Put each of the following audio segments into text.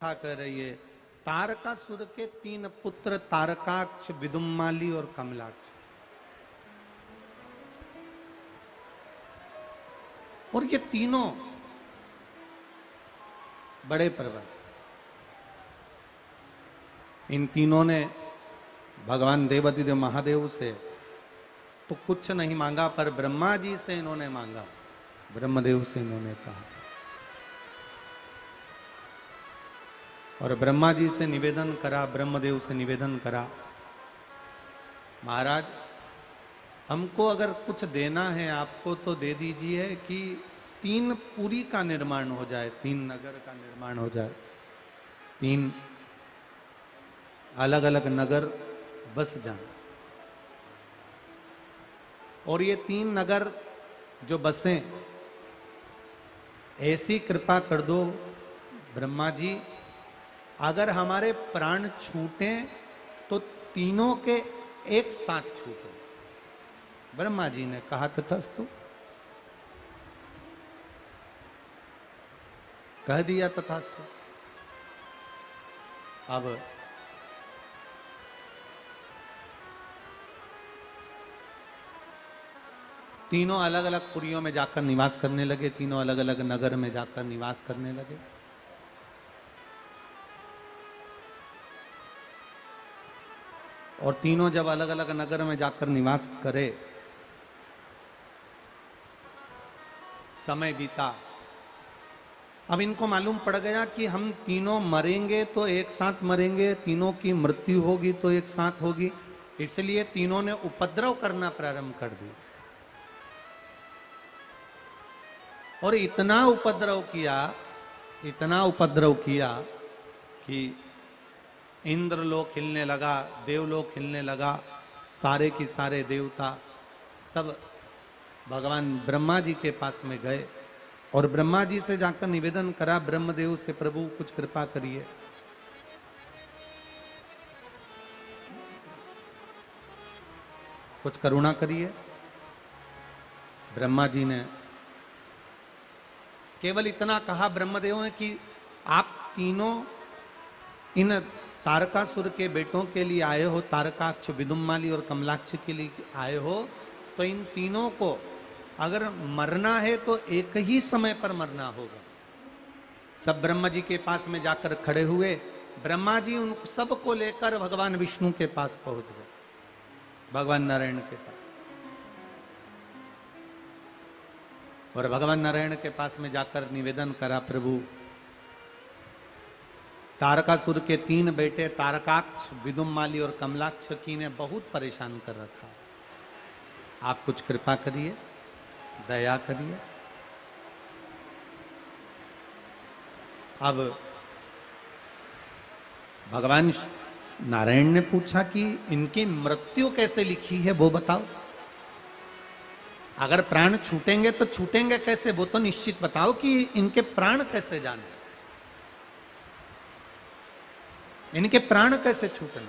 कथा कर रही है। तारकासुर के 3 पुत्र तारकाक्ष, विदुम्माली और कमलाक्ष। और ये तीनों बड़े पर्वत, इन तीनों ने भगवान देवाधिदेव महादेव से तो कुछ नहीं मांगा, पर ब्रह्मा जी से इन्होंने मांगा। ब्रह्मदेव से इन्होंने कहा और ब्रह्मा जी से निवेदन करा, ब्रह्मदेव से निवेदन करा, महाराज हमको अगर कुछ देना है आपको तो दे दीजिए कि 3 पुरी का निर्माण हो जाए, 3 नगर का निर्माण हो जाए, 3 अलग अलग नगर बस जाए। और ये 3 नगर जो बसें, ऐसी कृपा कर दो ब्रह्मा जी, अगर हमारे प्राण छूटे तो तीनों के एक साथ छूटे। ब्रह्मा जी ने कहा तथास्तु, कह दिया तथास्तु। अब तीनों अलग अलग पुरियों में जाकर निवास करने लगे, तीनों अलग अलग नगर में जाकर निवास करने लगे। और तीनों जब अलग अलग नगर में जाकर निवास करे, समय बीता। अब इनको मालूम पड़ गया कि हम तीनों मरेंगे तो एक साथ मरेंगे, तीनों की मृत्यु होगी तो एक साथ होगी, इसलिए तीनों ने उपद्रव करना प्रारंभ कर दिया। और इतना उपद्रव किया कि इंद्रलोक हिलने लगा, देवलोक हिलने लगा, सारे की सारे देवता सब भगवान ब्रह्मा जी के पास में गए और ब्रह्मा जी से जाकर निवेदन करा, ब्रह्मदेव से, प्रभु कुछ कृपा करिए, कुछ करुणा करिए। ब्रह्मा जी ने केवल इतना कहा ब्रह्मदेव ने कि आप तीनों इन तारकासुर के बेटों के लिए आए हो, तारकाक्ष, विदुम्माली और कमलाक्ष के लिए आए हो, तो इन तीनों को अगर मरना है तो एक ही समय पर मरना होगा। सब ब्रह्मा जी के पास में जाकर खड़े हुए। ब्रह्मा जी उन सबको लेकर भगवान विष्णु के पास पहुंच गए, भगवान नारायण के पास। और भगवान नारायण के पास में जाकर निवेदन करा, प्रभु तारकासुर के 3 बेटे तारकाक्ष, विदुम्माली और कमलाक्ष की ने बहुत परेशान कर रखा, आप कुछ कृपा करिए, दया करिए। अब भगवान नारायण ने पूछा कि इनकी मृत्यु कैसे लिखी है वो बताओ, अगर प्राण छूटेंगे तो छूटेंगे कैसे, वो तो निश्चित बताओ कि इनके प्राण कैसे जाने, इनके प्राण कैसे छूटने।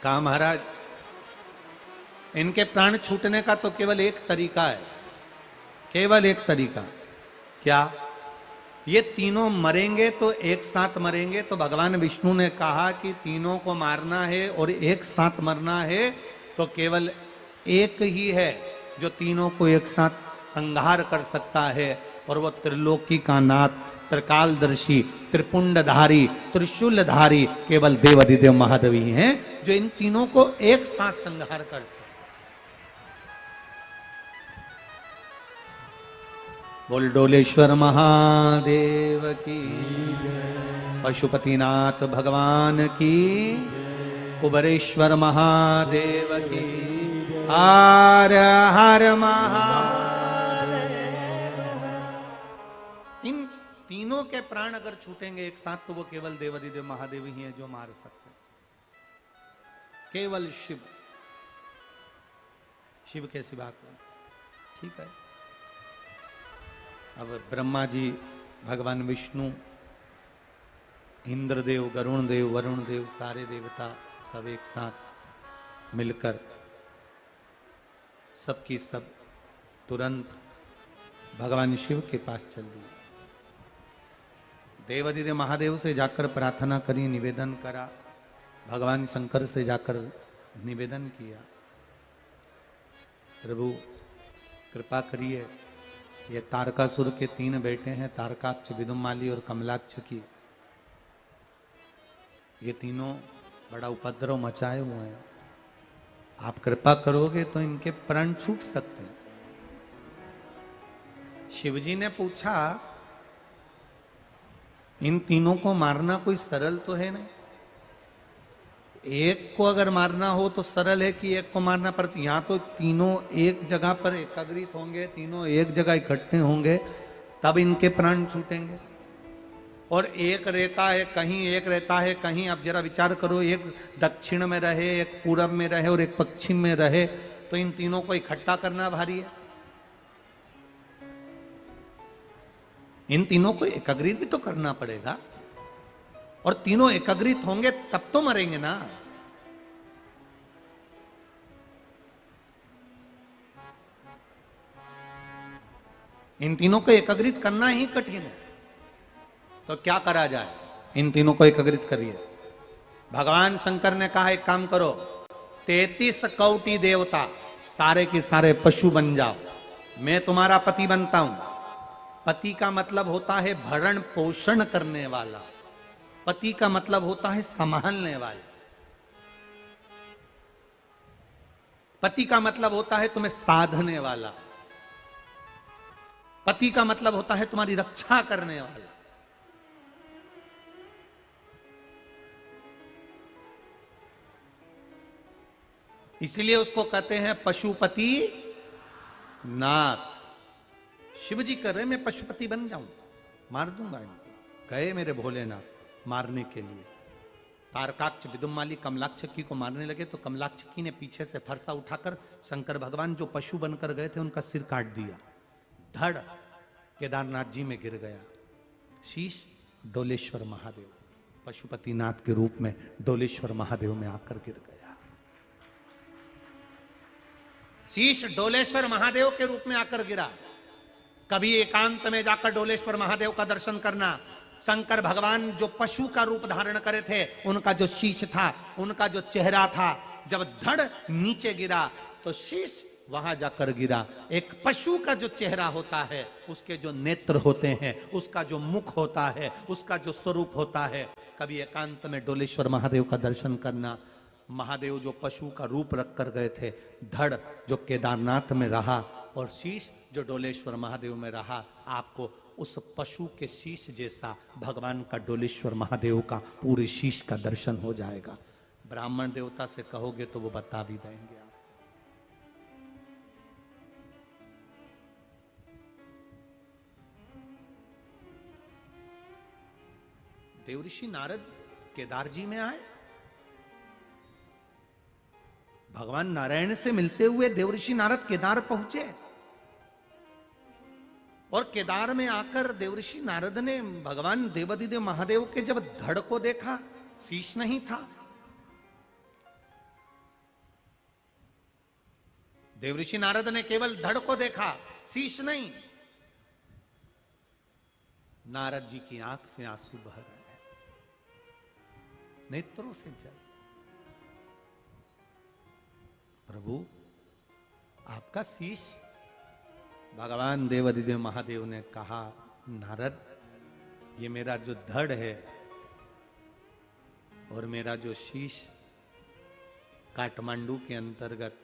कहा महाराज इनके प्राण छूटने का तो केवल एक तरीका है, केवल एक तरीका। क्या? ये तीनों मरेंगे तो एक साथ मरेंगे, तो भगवान विष्णु ने कहा कि तीनों को मारना है और एक साथ मरना है तो केवल एक ही है जो तीनों को एक साथ संहार कर सकता है, और वो त्रिलोकी का नाथ, त्रिकालदर्शी, त्रिपुंडधारी, त्रिशूलधारी केवल देवाधिदेव महादेव ही हैं जो इन तीनों को एक साथ संहार कर सकते। बोल डोलेश्वर महादेव की, पशुपतिनाथ भगवान की, कुबरेश्वर महादेव की, हर हर महादेव। इन तीनों के प्राण अगर छूटेंगे एक साथ तो वो केवल देवाधिदेव महादेव ही हैं जो मार सकते हैं, केवल शिव, शिव के सिवा को। ठीक है। अब ब्रह्मा जी, भगवान विष्णु, इंद्रदेव, गरुण देव, वरुण देव, सारे देवता सब एक साथ मिलकर सबकी सब तुरंत भगवान शिव के पास चल दिए। देवाधिदेव महादेव से जाकर प्रार्थना करी, निवेदन करा, भगवान शंकर से जाकर निवेदन किया, प्रभु कृपा करिए, ये तारकासुर के 3 बेटे हैं, तारकाक्ष, विदुमाली और कमलाक्ष की, ये तीनों बड़ा उपद्रव मचाए हुए हैं, आप कृपा करोगे तो इनके प्राण छूट सकते हैं। शिवजी ने पूछा, इन तीनों को मारना कोई सरल तो है नहीं, एक को अगर मारना हो तो सरल है कि एक को मारना पड़ता, यहां तो तीनों एक जगह पर एकत्रित होंगे, तीनों एक जगह इकट्ठे होंगे, तब इनके प्राण छूटेंगे। और एक रहता है कहीं, एक रहता है कहीं, अब जरा विचार करो, एक दक्षिण में रहे, एक पूरब में रहे और एक पश्चिम में रहे, तो इन तीनों को इकट्ठा करना भारी है। इन तीनों को एकत्रित भी तो करना पड़ेगा, और तीनों एकत्रित होंगे तब तो मरेंगे ना। इन तीनों को एकत्रित करना ही कठिन है, तो क्या करा जाए, इन तीनों को एकत्रित करिए। भगवान शंकर ने कहा, एक काम करो, 33 कोटि देवता सारे के सारे पशु बन जाओ, मैं तुम्हारा पति बनता हूं। पति का मतलब होता है भरण पोषण करने वाला, पति का मतलब होता है संभालने वाला, पति का मतलब होता है तुम्हें साधने वाला, पति का मतलब होता है तुम्हारी रक्षा करने वाला। इसलिए उसको कहते हैं पशुपति नाथ। शिव जी कह रहे मैं पशुपति बन जाऊं, मार दूंगा इनको। गए मेरे भोलेनाथ मारने के लिए, तारकाक्ष, विदुमाली, कमलाक्षकी को मारने लगे तो कमलाक्षकी ने पीछे से फरसा उठाकर शंकर भगवान जो पशु बनकर गए थे उनका सिर काट दिया, धड़ केदारनाथ जी में गिर गया। शीश डोलेश्वर महादेव, पशुपतिनाथ के रूप में डोलेश्वर महादेव में आकर गिर गया। शीश डोलेश्वर महादेव के रूप में आकर गिरा। कभी एकांत में जाकर डोलेश्वर महादेव का दर्शन करना। शंकर भगवान जो पशु का रूप धारण करे थे, उनका जो शीश था, उनका जो चेहरा था, जब धड़ नीचे गिरा तो शीश वहां जाकर गिरा। एक पशु का जो चेहरा होता है, उसके जो नेत्र होते हैं, उसका जो मुख होता है, उसका जो स्वरूप होता है, कभी एकांत में डोलेश्वर महादेव का दर्शन करना। महादेव जो पशु का रूप रख कर गए थे, धड़ जो केदारनाथ में रहा और शीश जो डोलेश्वर महादेव में रहा, आपको उस पशु के शीश जैसा भगवान का डोलेश्वर महादेव का पूरे शीश का दर्शन हो जाएगा। ब्राह्मण देवता से कहोगे तो वो बता भी देंगे। आप देवऋषि नारद केदार जी में आए, भगवान नारायण से मिलते हुए देवऋषि नारद केदार पहुंचे, और केदार में आकर देवऋषि नारद ने भगवान देवाधिदेव महादेव के जब धड़ को देखा, शीश नहीं था। देवऋषि नारद ने केवल धड़ को देखा, शीश नहीं। नारद जी की आंख से आंसू बह रहे हैं, नेत्रों से जल। प्रभु आपका शीश। भगवान देवाधिदेव महादेव ने कहा, नारद ये मेरा जो धड़ है और मेरा जो शीश काठमांडू के अंतर्गत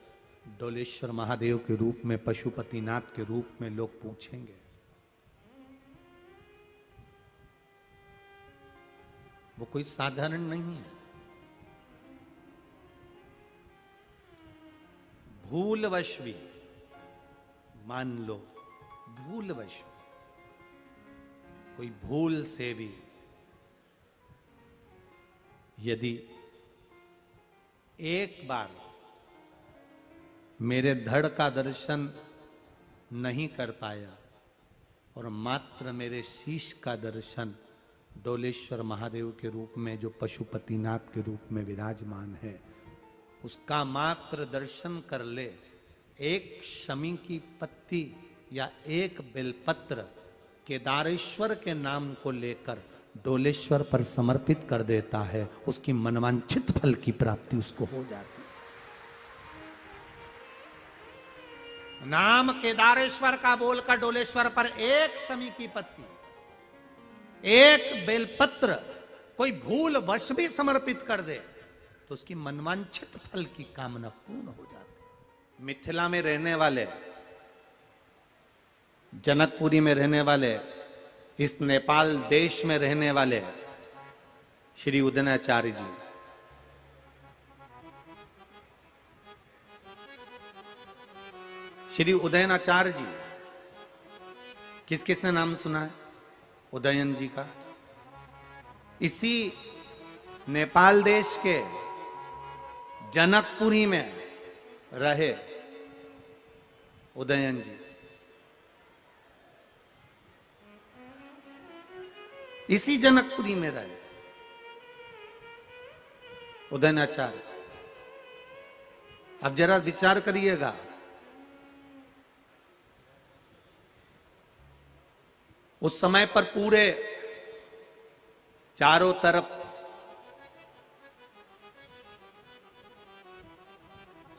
डोलेश्वर महादेव के रूप में, पशुपतिनाथ के रूप में लोग पूछेंगे, वो कोई साधारण नहीं है। भूलवश भी मान लो, भूलवश कोई भूल से भी यदि एक बार मेरे धड़ का दर्शन नहीं कर पाया और मात्र मेरे शीश का दर्शन डोलेश्वर महादेव के रूप में जो पशुपतिनाथ के रूप में विराजमान है, उसका मात्र दर्शन कर ले, एक शमी की पत्ती या एक बेलपत्र केदारेश्वर के नाम को लेकर डोलेश्वर पर समर्पित कर देता है, उसकी मनवांछित फल की प्राप्ति उसको हो जाती है। नाम केदारेश्वर का बोलकर डोलेश्वर पर एक शमी की पत्ती, एक बेलपत्र कोई भूल वश भी समर्पित कर दे तो उसकी मनवांछित फल की कामना पूर्ण हो जाती। मिथिला में रहने वाले, जनकपुरी में रहने वाले, इस नेपाल देश में रहने वाले श्री उदयनाचार्य जी, श्री उदयनाचार्य जी, किस किसने नाम सुना है उदयन जी का? इसी नेपाल देश के जनकपुरी में रहे उदयन जी। इसी जनकपुरी में रहे उदयनाचार्य। अब जरा विचार करिएगा, उस समय पर पूरे चारों तरफ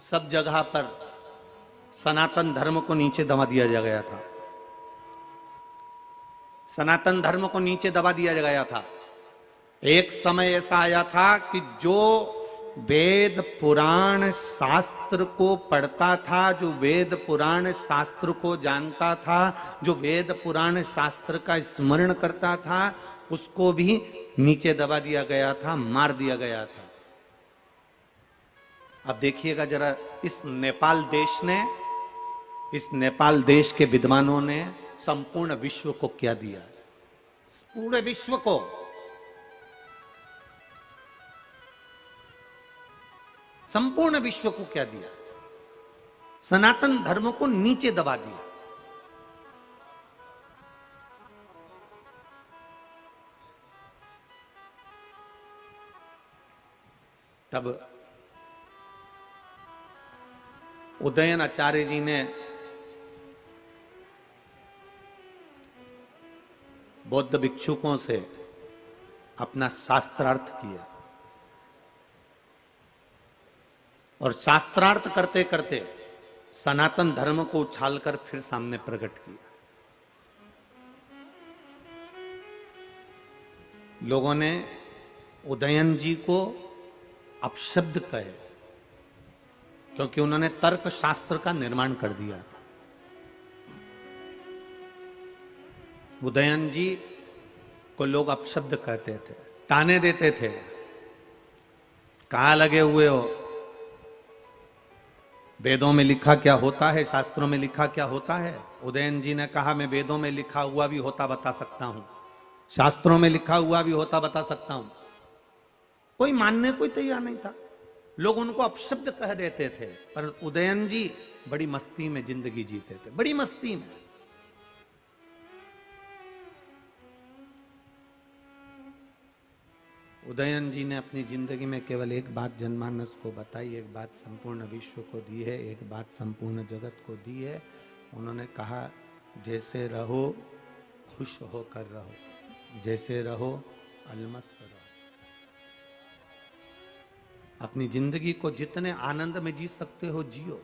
सब जगह पर सनातन धर्म को नीचे दबा दिया गया था। सनातन धर्म को नीचे दबा दिया गया था। एक समय ऐसा आया था कि जो वेद पुराण शास्त्र को पढ़ता था, जो वेद पुराण शास्त्र को जानता था, जो वेद पुराण शास्त्र का स्मरण करता था, उसको भी नीचे दबा दिया गया था, मार दिया गया था। अब देखिएगा जरा, इस नेपाल देश ने, इस नेपाल देश के विद्वानों ने संपूर्ण विश्व को क्या दिया? पूरे विश्व को संपूर्ण विश्व को क्या दिया? सनातन धर्म को नीचे दबा दिया। तब उदयन आचार्य जी ने बौद्ध भिक्षुकों से अपना शास्त्रार्थ किया और शास्त्रार्थ करते करते सनातन धर्म को उछालकर फिर सामने प्रकट किया। लोगों ने उदयन जी को अपशब्द कहे क्योंकि उन्होंने तर्क शास्त्र का निर्माण कर दिया था। उदयन जी को लोग अपशब्द कहते थे, ताने देते थे, कहां लगे हुए हो, वेदों में लिखा क्या होता है, शास्त्रों में लिखा क्या होता है। उदयन जी ने कहा, मैं वेदों में लिखा हुआ भी होता बता सकता हूं, शास्त्रों में लिखा हुआ भी होता बता सकता हूं। कोई मानने कोई तैयार नहीं था, लोग उनको अपशब्द कह देते थे। पर उदयन जी बड़ी मस्ती में जिंदगी जीते थे, बड़ी मस्ती में। उदयन जी ने अपनी जिंदगी में केवल एक बात जनमानस को बताई, एक बात संपूर्ण विश्व को दी है, एक बात संपूर्ण जगत को दी है। उन्होंने कहा, जैसे रहो खुश होकर रहो, जैसे रहो अलमस्त रहो। अपनी जिंदगी को जितने आनंद में जी सकते हो जियो।